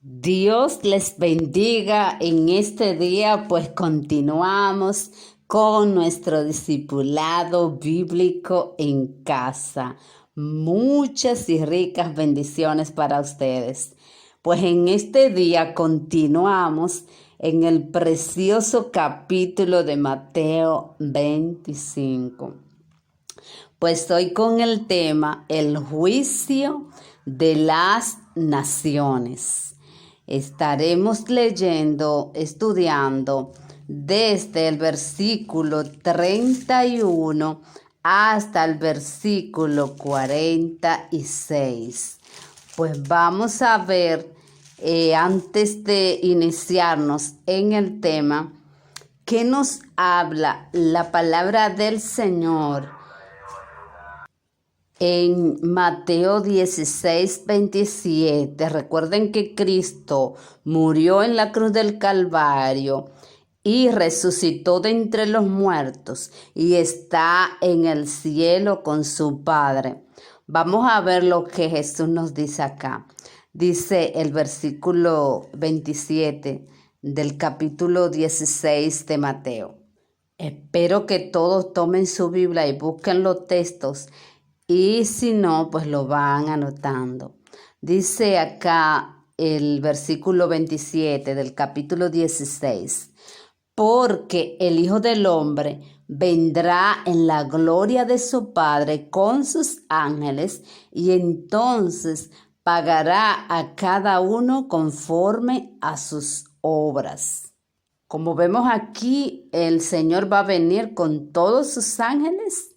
Dios les bendiga en este día, pues continuamos con nuestro discipulado bíblico en casa. Muchas y ricas bendiciones para ustedes. Pues en este día continuamos en el precioso capítulo de Mateo 25. Pues estoy con el tema el juicio de las naciones. Estaremos estudiando desde el versículo 31 hasta el versículo 46. Pues vamos a ver, antes de iniciarnos en el tema, ¿qué nos habla la palabra del Señor? En Mateo 16, 27, recuerden que Cristo murió en la cruz del Calvario y resucitó de entre los muertos y está en el cielo con su Padre. Vamos a ver lo que Jesús nos dice acá. Dice el versículo 27 del capítulo 16 de Mateo. Espero que todos tomen su Biblia y busquen los textos. Y si no, pues lo van anotando. Dice acá el versículo 27 del capítulo 16. Porque el Hijo del Hombre vendrá en la gloria de su Padre con sus ángeles y entonces pagará a cada uno conforme a sus obras. Como vemos aquí, el Señor va a venir con todos sus ángeles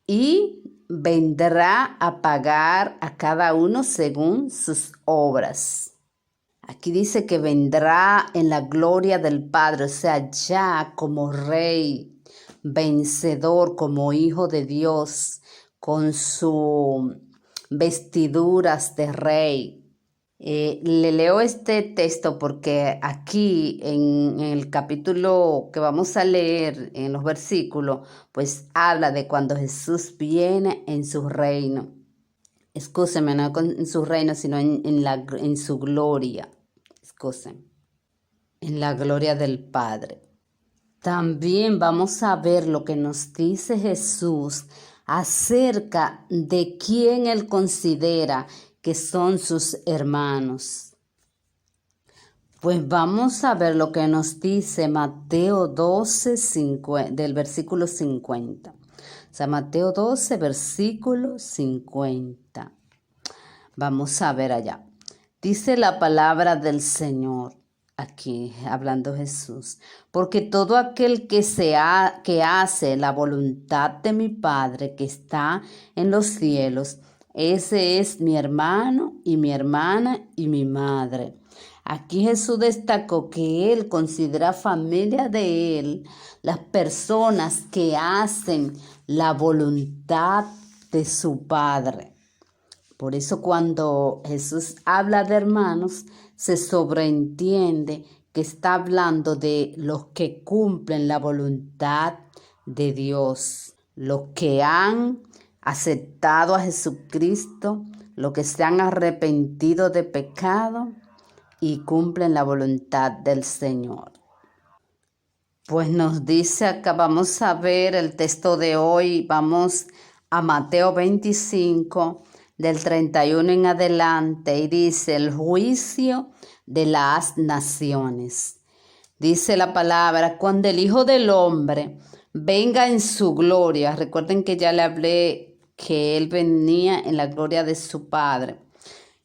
y vendrá a pagar a cada uno según sus obras. Aquí dice que vendrá en la gloria del Padre, o sea, ya como rey, vencedor, como hijo de Dios, con sus vestiduras de rey. Le leo este texto porque aquí en el capítulo que vamos a leer, en los versículos, pues habla de cuando Jesús viene en su reino. Excúsenme, no en su reino, sino en su gloria. Excúsenme. En la gloria del Padre. También vamos a ver lo que nos dice Jesús acerca de quién Él considera que son sus hermanos. Pues vamos a ver lo que nos dice Mateo 12, del versículo 50. O sea, Mateo 12, versículo 50. Vamos a ver allá. Dice la palabra del Señor, aquí hablando Jesús, porque todo aquel que hace la voluntad de mi Padre que está en los cielos, ese es mi hermano y mi hermana y mi madre. Aquí Jesús destacó que Él considera familia de Él las personas que hacen la voluntad de su Padre. Por eso cuando Jesús habla de hermanos, se sobreentiende que está hablando de los que cumplen la voluntad de Dios, los que han aceptado a Jesucristo, los que se han arrepentido de pecado y cumplen la voluntad del Señor. Pues nos dice acá, vamos a ver el texto de hoy, vamos a Mateo 25, del 31 en adelante, y dice el juicio de las naciones. Dice la palabra, cuando el Hijo del Hombre venga en su gloria, recuerden que ya le hablé que Él venía en la gloria de su Padre.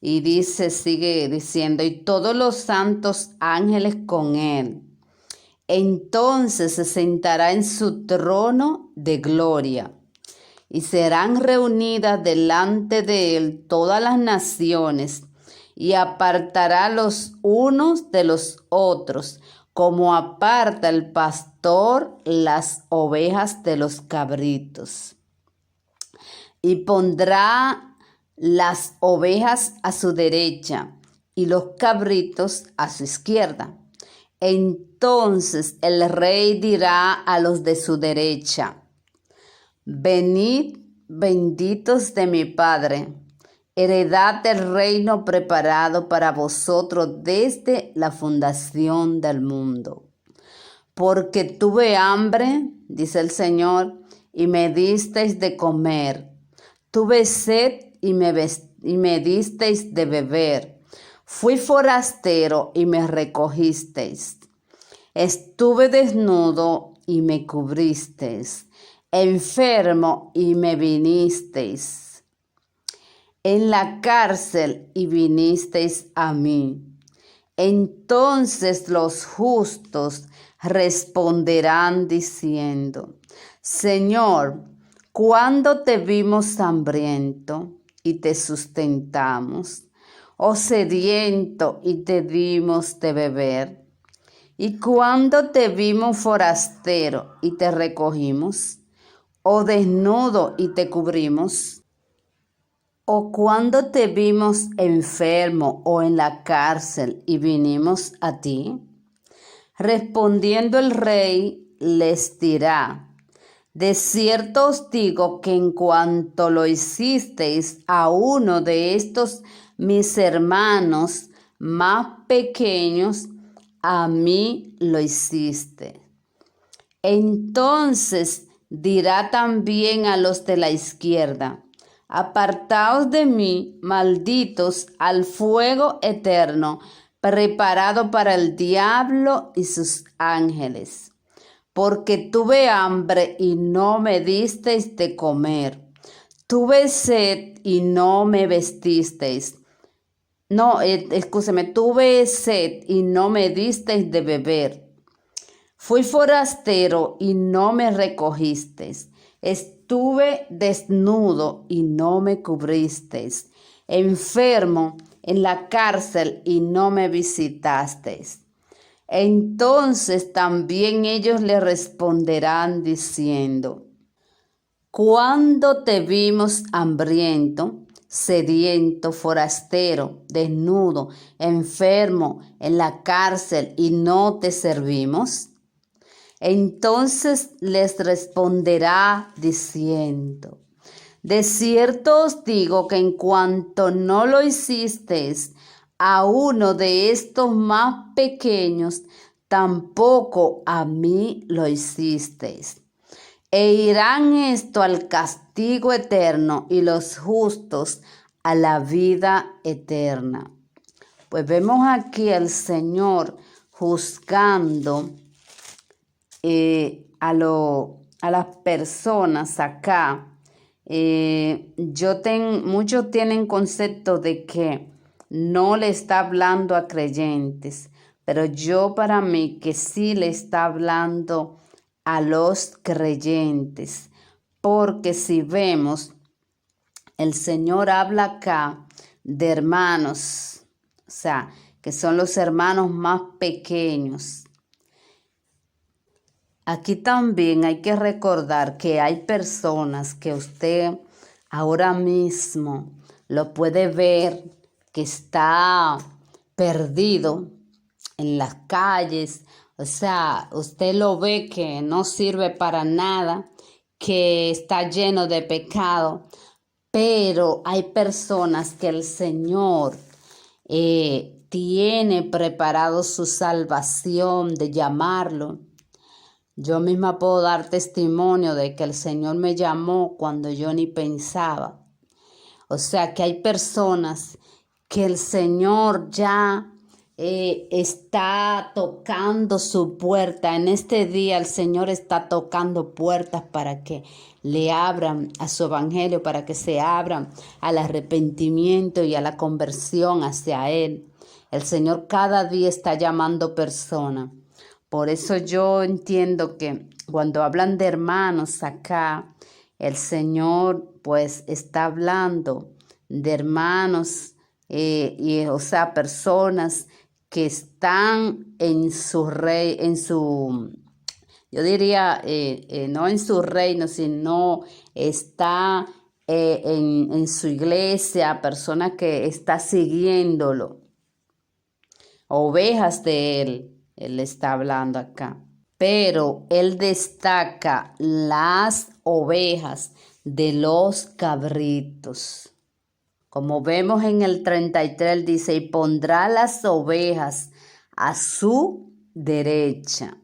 Y dice, sigue diciendo, y todos los santos ángeles con Él. Entonces se sentará en su trono de gloria y serán reunidas delante de Él todas las naciones y apartará los unos de los otros, como aparta el pastor las ovejas de los cabritos. Y pondrá las ovejas a su derecha y los cabritos a su izquierda. Entonces el rey dirá a los de su derecha, venid benditos de mi Padre, Heredad el reino preparado para vosotros desde la fundación del mundo. Porque tuve hambre, dice el Señor, y me disteis de comer. Tuve sed y me disteis de beber. Fui forastero y me recogisteis. Estuve desnudo y me cubristeis. Enfermo y me vinisteis. En la cárcel y vinisteis a mí. Entonces los justos responderán diciendo: Señor, ¿cuándo te vimos hambriento y te sustentamos, o sediento y te dimos de beber? ¿Y cuándo te vimos forastero y te recogimos, o desnudo y te cubrimos? ¿O cuando te vimos enfermo o en la cárcel y vinimos a ti? Respondiendo el rey les dirá: de cierto os digo que en cuanto lo hicisteis a uno de estos mis hermanos más pequeños, a mí lo hiciste. Entonces dirá también a los de la izquierda: apartaos de mí, malditos, al fuego eterno, preparado para el diablo y sus ángeles. Porque tuve hambre y no me disteis de comer. Tuve sed y no me vestisteis. Tuve sed y no me disteis de beber. Fui forastero y no me recogisteis. Estuve desnudo y no me cubristeis. Enfermo en la cárcel y no me visitasteis. Entonces también ellos le responderán diciendo: ¿cuándo te vimos hambriento, sediento, forastero, desnudo, enfermo, en la cárcel y no te servimos? Entonces les responderá diciendo: de cierto os digo que en cuanto no lo hicisteis a uno de estos más pequeños, tampoco a mí lo hicisteis. E irán esto al castigo eterno y los justos a la vida eterna. Pues vemos aquí al Señor juzgando a las personas acá. Muchos tienen concepto de que no le está hablando a creyentes, pero yo para mí que sí le está hablando a los creyentes, porque si vemos, el Señor habla acá de hermanos, o sea, que son los hermanos más pequeños. Aquí también hay que recordar que hay personas que usted ahora mismo lo puede ver que está perdido en las calles. O sea, usted lo ve que no sirve para nada, que está lleno de pecado. Pero hay personas que el Señor tiene preparado su salvación, de llamarlo. Yo misma puedo dar testimonio de que el Señor me llamó cuando yo ni pensaba. O sea que hay personas que el Señor ya está tocando su puerta. En este día el Señor está tocando puertas para que le abran a su evangelio, para que se abran al arrepentimiento y a la conversión hacia Él. El Señor cada día está llamando personas. Por eso yo entiendo que cuando hablan de hermanos acá, el Señor pues está hablando de hermanos, o sea, personas que están en su yo diría, no en su reino, sino está en su iglesia, personas que está siguiéndolo, ovejas de Él. Él está hablando acá. Pero Él destaca las ovejas de los cabritos. Como vemos en el 33, dice, y pondrá las ovejas a su derecha.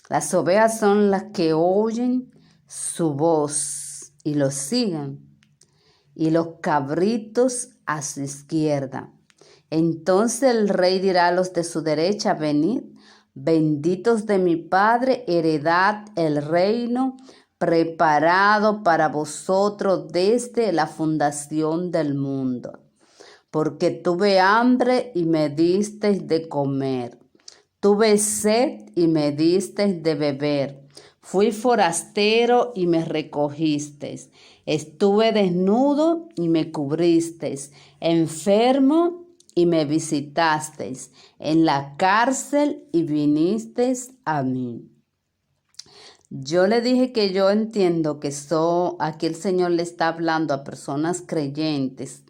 Las ovejas son las que oyen su voz y lo siguen, y los cabritos a su izquierda. Entonces el rey dirá a los de su derecha, venid, benditos de mi Padre, heredad el reino preparado para vosotros desde la fundación del mundo. Porque tuve hambre y me disteis de comer, tuve sed y me disteis de beber, fui forastero y me recogisteis, estuve desnudo y me cubristeis, enfermo y me visitasteis, en la cárcel y vinisteis a mí. Yo le dije que yo entiendo que aquí el Señor le está hablando a personas creyentes.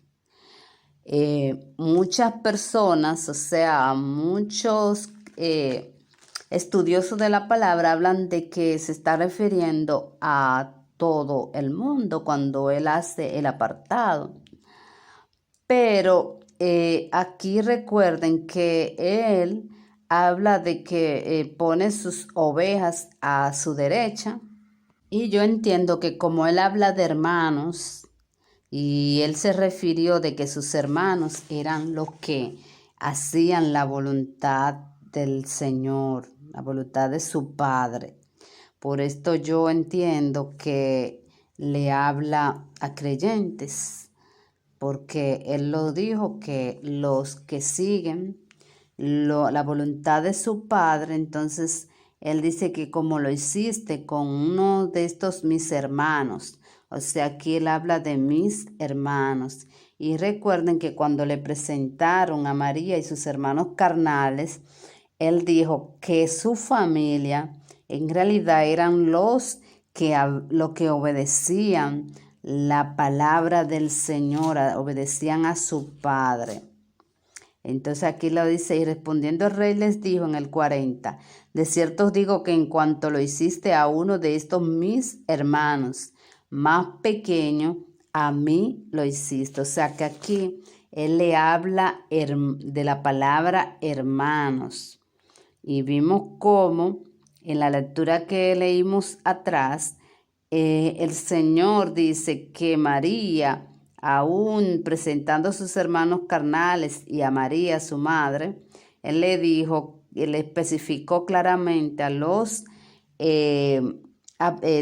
Muchas personas, o sea, muchos estudiosos de la palabra hablan de que se está refiriendo a todo el mundo cuando Él hace el apartado. Pero aquí recuerden que Él habla de que pone sus ovejas a su derecha. Y yo entiendo que como Él habla de hermanos, y Él se refirió de que sus hermanos eran los que hacían la voluntad del Señor, la voluntad de su Padre. Por esto yo entiendo que le habla a creyentes, porque Él lo dijo que los que siguen la voluntad de su Padre, entonces Él dice que como lo hiciste con uno de estos mis hermanos, o sea, aquí Él habla de mis hermanos. Y recuerden que cuando le presentaron a María y sus hermanos carnales, Él dijo que su familia en realidad eran los que obedecían la palabra del Señor, obedecían a su Padre. Entonces aquí lo dice, y respondiendo el rey les dijo en el 40, de cierto os digo que en cuanto lo hiciste a uno de estos mis hermanos más pequeño, a mí lo hiciste. O sea que aquí Él le habla de la palabra hermanos. Y vimos cómo en la lectura que leímos atrás, el Señor dice que María, aún presentando a sus hermanos carnales y a María, su madre, Él le dijo, Él especificó claramente a los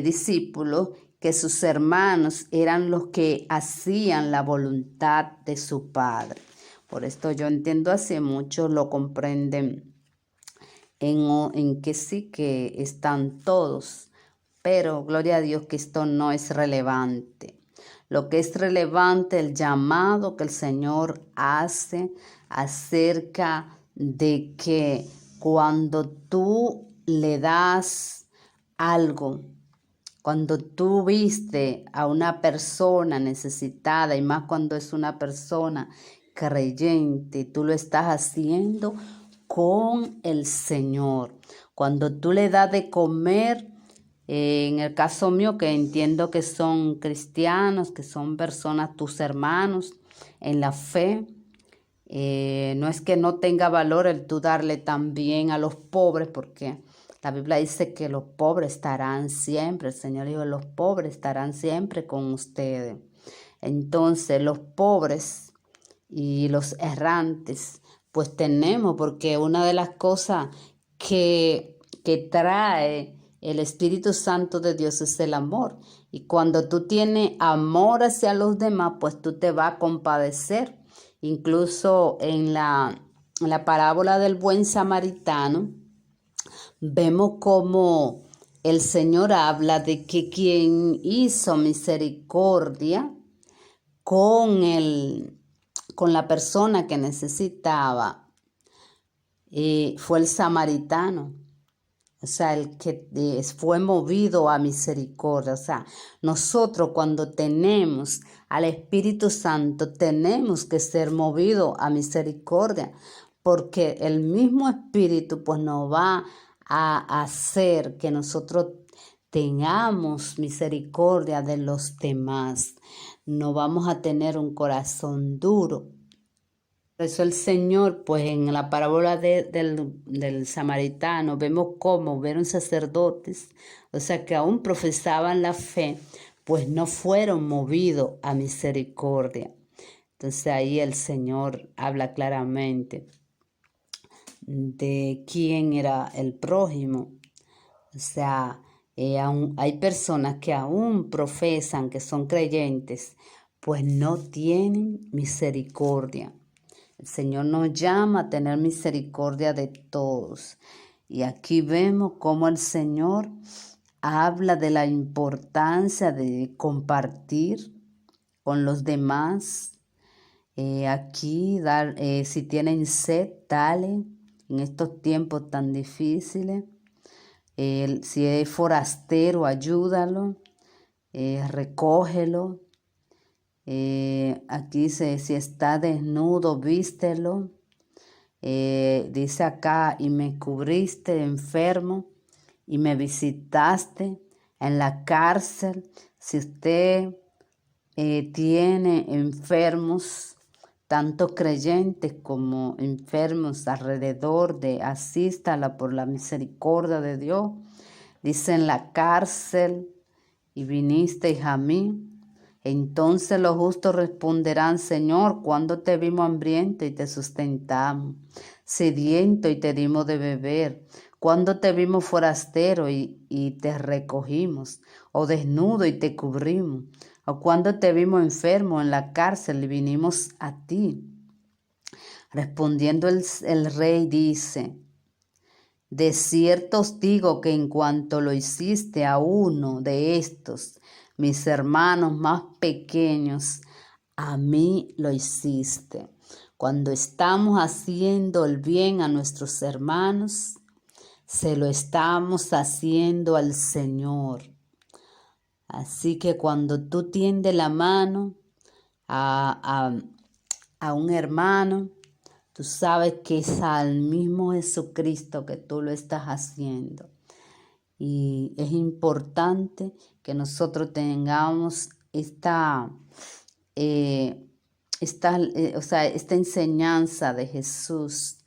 discípulos que sus hermanos eran los que hacían la voluntad de su Padre. Por esto yo entiendo así, muchos lo comprenden en que sí que están todos, pero gloria a Dios que esto no es relevante. Lo que es relevante es el llamado que el Señor hace acerca de que cuando tú le das algo, cuando tú viste a una persona necesitada, y más cuando es una persona creyente, tú lo estás haciendo con el Señor. Cuando tú le das de comer, en el caso mío, que entiendo que son cristianos, que son personas, tus hermanos en la fe, no es que no tenga valor el tú darle también a los pobres, porque la Biblia dice que los pobres estarán siempre, el Señor dijo, los pobres estarán siempre con ustedes. Entonces, los pobres y los errantes, pues tenemos, porque una de las cosas que trae el Espíritu Santo de Dios es el amor. Y cuando tú tienes amor hacia los demás, pues tú te vas a compadecer. Incluso en la parábola del buen samaritano, vemos como el Señor habla de que quien hizo misericordia con la persona que necesitaba fue el samaritano. O sea, el que fue movido a misericordia. O sea, nosotros cuando tenemos al Espíritu Santo tenemos que ser movidos a misericordia, porque el mismo Espíritu pues nos va a hacer que nosotros tengamos misericordia de los demás. No vamos a tener un corazón duro. Por eso el Señor, pues en la parábola del samaritano, vemos cómo vieron sacerdotes, o sea que aún profesaban la fe, pues no fueron movidos a misericordia. Entonces ahí el Señor habla claramente de quién era el prójimo. O sea, hay personas que aún profesan que son creyentes, pues no tienen misericordia. El Señor nos llama a tener misericordia de todos. Y aquí vemos cómo el Señor habla de la importancia de compartir con los demás. Si tienen sed, dale en estos tiempos tan difíciles. Si es forastero, ayúdalo, recógelo. Aquí dice, si está desnudo, vístelo. Dice acá, y me cubriste enfermo y me visitaste en la cárcel. Si usted tiene enfermos, tanto creyentes como enfermos alrededor asístala por la misericordia de Dios. Dice en la cárcel, y vinisteis a mí. Entonces los justos responderán, Señor, ¿cuándo te vimos hambriento y te sustentamos? Sediento y te dimos de beber. ¿Cuándo te vimos forastero y te recogimos? O desnudo y te cubrimos. O cuando te vimos enfermo en la cárcel y vinimos a ti. Respondiendo el rey dice, de cierto os digo que en cuanto lo hiciste a uno de estos, mis hermanos más pequeños, a mí lo hiciste. Cuando estamos haciendo el bien a nuestros hermanos, se lo estamos haciendo al Señor. Así que cuando tú tiendes la mano a un hermano, tú sabes que es al mismo Jesucristo que tú lo estás haciendo. Y es importante que nosotros tengamos esta enseñanza de Jesús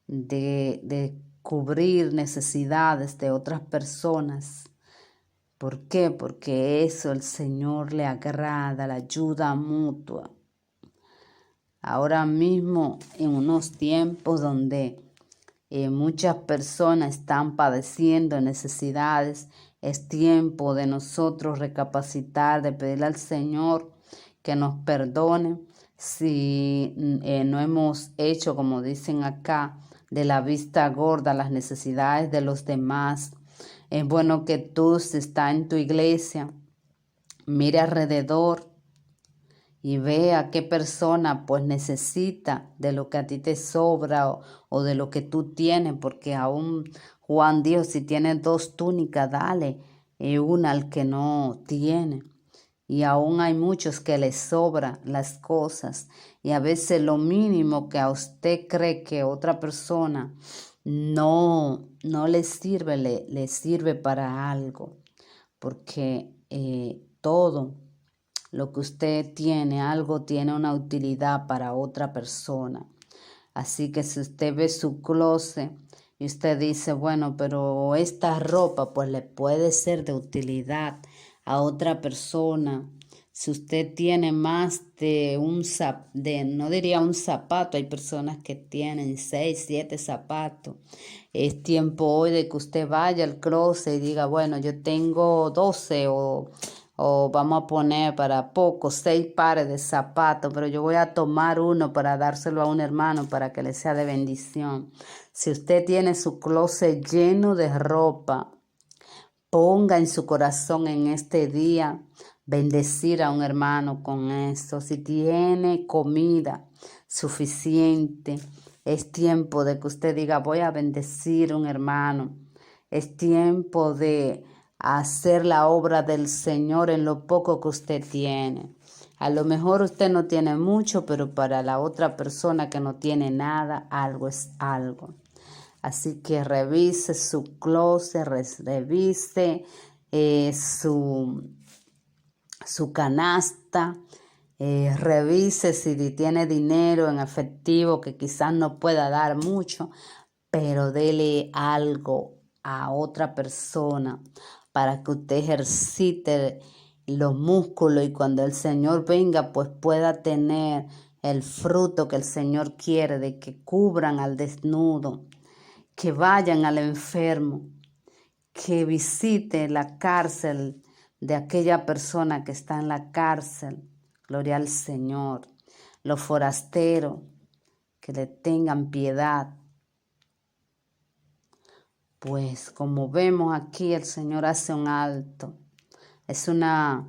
de cubrir necesidades de otras personas. ¿Por qué? Porque eso el Señor le agrada, la ayuda mutua. Ahora mismo, en unos tiempos donde muchas personas están padeciendo necesidades, es tiempo de nosotros recapacitar, de pedirle al Señor que nos perdone si no hemos hecho, como dicen acá, de la vista gorda las necesidades de los demás. Es bueno que tú, si estás en tu iglesia, mire alrededor y vea qué persona pues necesita de lo que a ti te sobra o de lo que tú tienes, porque aún Juan dijo, si tienes 2 túnicas, dale una al que no tiene. Y aún hay muchos que les sobran las cosas. Y a veces lo mínimo que a usted cree que otra persona no le sirve, le sirve para algo. Porque todo lo que usted tiene, algo tiene una utilidad para otra persona. Así que si usted ve su closet y usted dice, bueno, pero esta ropa pues le puede ser de utilidad a otra persona. Si usted tiene más de no diría un zapato, hay personas que tienen 6, 7 zapatos. Es tiempo hoy de que usted vaya al closet y diga, bueno, yo tengo 12 o vamos a poner para poco 6 pares de zapatos, pero yo voy a tomar uno para dárselo a un hermano para que le sea de bendición. Si usted tiene su closet lleno de ropa, ponga en su corazón en este día bendecir a un hermano con esto. Si tiene comida suficiente, es tiempo de que usted diga, voy a bendecir a un hermano. Es tiempo de hacer la obra del Señor en lo poco que usted tiene. A lo mejor usted no tiene mucho, pero para la otra persona que no tiene nada, algo es algo. Así que revise su closet, revise su canasta, revise si tiene dinero en efectivo, que quizás no pueda dar mucho, pero dele algo a otra persona para que usted ejercite los músculos y cuando el Señor venga, pues pueda tener el fruto que el Señor quiere, de que cubran al desnudo, que vayan al enfermo, que visite la cárcel de aquella persona que está en la cárcel. Gloria al Señor. Los forasteros, que le tengan piedad. Pues como vemos aquí, el Señor hace un alto. Es una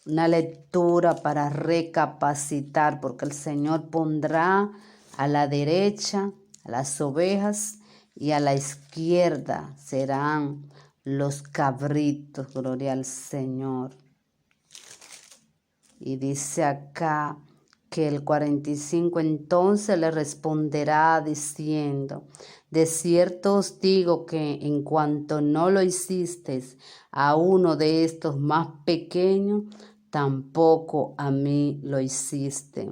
lectura para recapacitar, porque el Señor pondrá a la derecha a las ovejas y a la izquierda serán los cabritos. Gloria al Señor. Y dice acá que el 45 entonces le responderá diciendo: de cierto os digo que en cuanto no lo hicisteis a uno de estos más pequeños, tampoco a mí lo hiciste.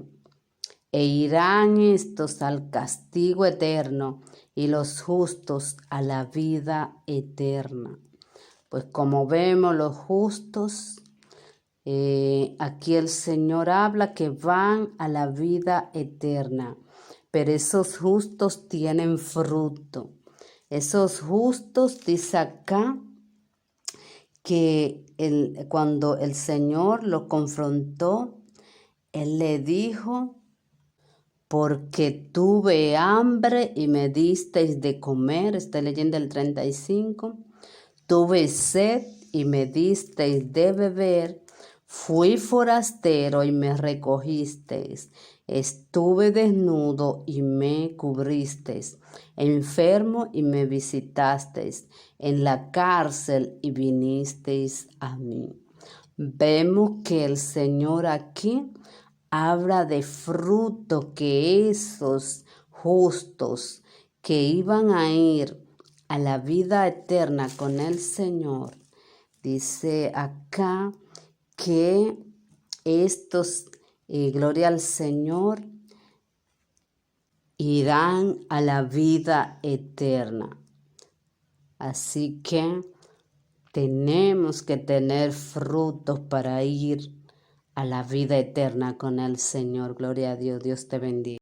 E irán estos al castigo eterno y los justos a la vida eterna. Pues como vemos, los justos, aquí el Señor habla que van a la vida eterna, pero esos justos tienen fruto. Esos justos, dice acá, que cuando el Señor lo confrontó, Él le dijo: porque tuve hambre y me disteis de comer. Estoy leyendo el 35. Tuve sed y me disteis de beber. Fui forastero y me recogisteis. Estuve desnudo y me cubristeis. Enfermo y me visitasteis. En la cárcel y vinisteis a mí. Vemos que el Señor aquí habla de fruto, que esos justos que iban a ir a la vida eterna con el Señor, dice acá que estos, gloria al Señor, irán a la vida eterna. Así que tenemos que tener frutos para ir a la vida eterna con el Señor. Gloria a Dios. Dios te bendiga.